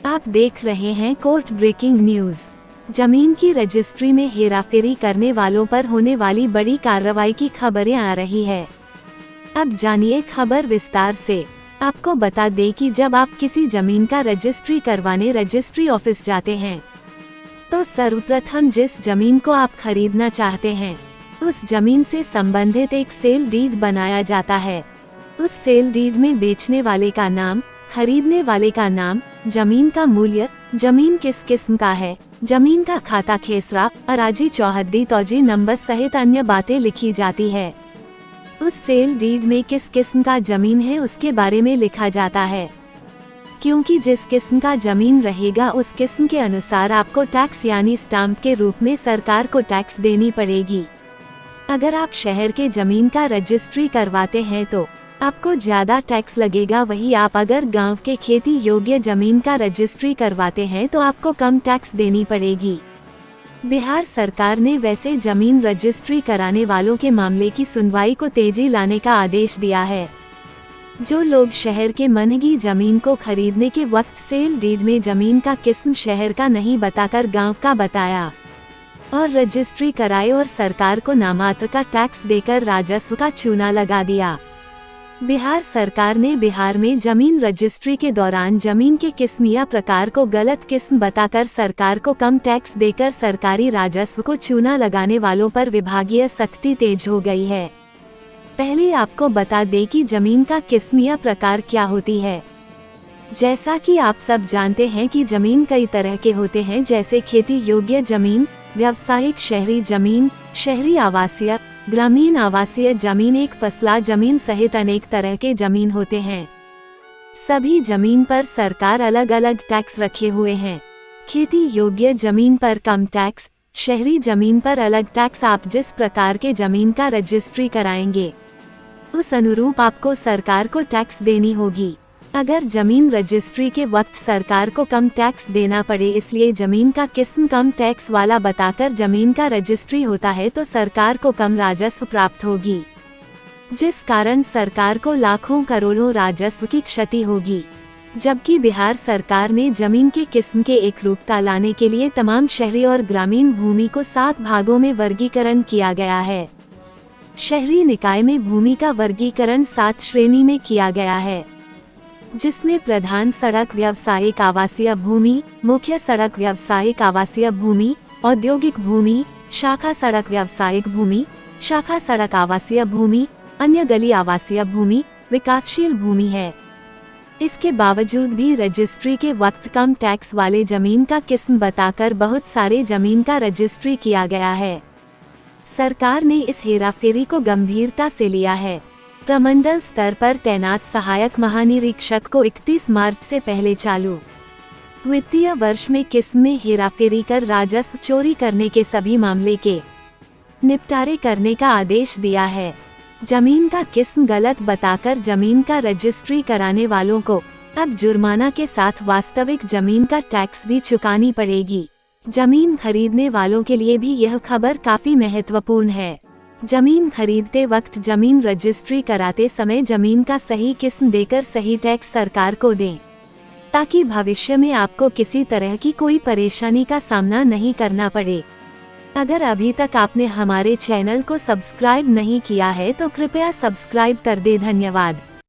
आप देख रहे हैं कोर्ट ब्रेकिंग न्यूज। जमीन की रजिस्ट्री में हेराफेरी करने वालों पर होने वाली बड़ी कार्रवाई की खबरें आ रही है। अब जानिए खबर विस्तार से। आपको बता दें कि जब आप किसी जमीन का रजिस्ट्री करवाने रजिस्ट्री ऑफिस जाते हैं तो सर्वप्रथम जिस जमीन को आप खरीदना चाहते हैं उस जमीन से संबंधित एक सेल डीड बनाया जाता है। उस सेल डीड में बेचने वाले का नाम, खरीदने वाले का नाम, जमीन का मूल्य, जमीन किस किस्म का है, जमीन का खाता खेसरा, अराजी चौहद्दी तौजी नंबर सहित अन्य बातें लिखी जाती है। उस सेल डीड में किस किस्म का जमीन है उसके बारे में लिखा जाता है, क्योंकि जिस किस्म का जमीन रहेगा उस किस्म के अनुसार आपको टैक्स यानी स्टाम्प के रूप में सरकार को टैक्स देनी पड़ेगी। अगर आप शहर के जमीन का रजिस्ट्री करवाते हैं तो आपको ज्यादा टैक्स लगेगा, वही आप अगर गांव के खेती योग्य जमीन का रजिस्ट्री करवाते हैं तो आपको कम टैक्स देनी पड़ेगी। बिहार सरकार ने वैसे जमीन रजिस्ट्री कराने वालों के मामले की सुनवाई को तेजी लाने का आदेश दिया है। जो लोग शहर के महंगी जमीन को खरीदने के वक्त सेल डीड में जमीन का किस्म शहर का नहीं बताकर गांव का बताया और रजिस्ट्री कराए और सरकार को नामात्र का टैक्स देकर राजस्व का चूना लगा दिया। बिहार सरकार ने बिहार में जमीन रजिस्ट्री के दौरान जमीन के किस्म या प्रकार को गलत किस्म बताकर सरकार को कम टैक्स देकर सरकारी राजस्व को चूना लगाने वालों पर विभागीय सख्ती तेज हो गई है। पहले आपको बता दें कि जमीन का किस्म या प्रकार क्या होती है। जैसा कि आप सब जानते हैं कि जमीन कई तरह के होते हैं, जैसे खेती योग्य जमीन, व्यावसायिक शहरी जमीन, शहरी आवासीय, ग्रामीण आवासीय जमीन, एक फसला जमीन सहित अनेक तरह के जमीन होते हैं। सभी जमीन पर सरकार अलग अलग टैक्स रखे हुए हैं। खेती योग्य जमीन पर कम टैक्स, शहरी जमीन पर अलग टैक्स। आप जिस प्रकार के जमीन का रजिस्ट्री कराएंगे उस अनुरूप आपको सरकार को टैक्स देनी होगी। अगर जमीन रजिस्ट्री के वक्त सरकार को कम टैक्स देना पड़े इसलिए जमीन का किस्म कम टैक्स वाला बताकर जमीन का रजिस्ट्री होता है तो सरकार को कम राजस्व प्राप्त होगी, जिस कारण सरकार को लाखों करोड़ों राजस्व की क्षति होगी। जबकि बिहार सरकार ने जमीन के किस्म के एक रूपता लाने के लिए तमाम शहरी और ग्रामीण भूमि को 7 भागों में वर्गीकरण किया गया है। शहरी निकाय में भूमि का वर्गीकरण 7 श्रेणी में किया गया है, जिसमें प्रधान सड़क व्यावसायिक आवासीय भूमि, मुख्य सड़क व्यावसायिक आवासीय भूमि, औद्योगिक भूमि, शाखा सड़क व्यावसायिक भूमि, शाखा सड़क आवासीय भूमि, अन्य गली आवासीय भूमि, विकासशील भूमि है। इसके बावजूद भी रजिस्ट्री के वक्त कम टैक्स वाले जमीन का किस्म बताकर बहुत सारे जमीन का रजिस्ट्री किया गया है। सरकार ने इस हेराफेरी को गंभीरता से लिया है। प्रमंडल स्तर पर तैनात सहायक महानिरीक्षक को 31 मार्च से पहले चालू वित्तीय वर्ष में किस्म में हेराफेरी कर राजस्व चोरी करने के सभी मामले के निपटारे करने का आदेश दिया है। जमीन का किस्म गलत बताकर जमीन का रजिस्ट्री कराने वालों को अब जुर्माना के साथ वास्तविक जमीन का टैक्स भी चुकानी पड़ेगी। जमीन खरीदने वालों के लिए भी यह खबर काफी महत्वपूर्ण है। जमीन खरीदते वक्त जमीन रजिस्ट्री कराते समय जमीन का सही किस्म देकर सही टैक्स सरकार को दें, ताकि भविष्य में आपको किसी तरह की कोई परेशानी का सामना नहीं करना पड़े। अगर अभी तक आपने हमारे चैनल को सब्सक्राइब नहीं किया है तो कृपया सब्सक्राइब कर दें। धन्यवाद।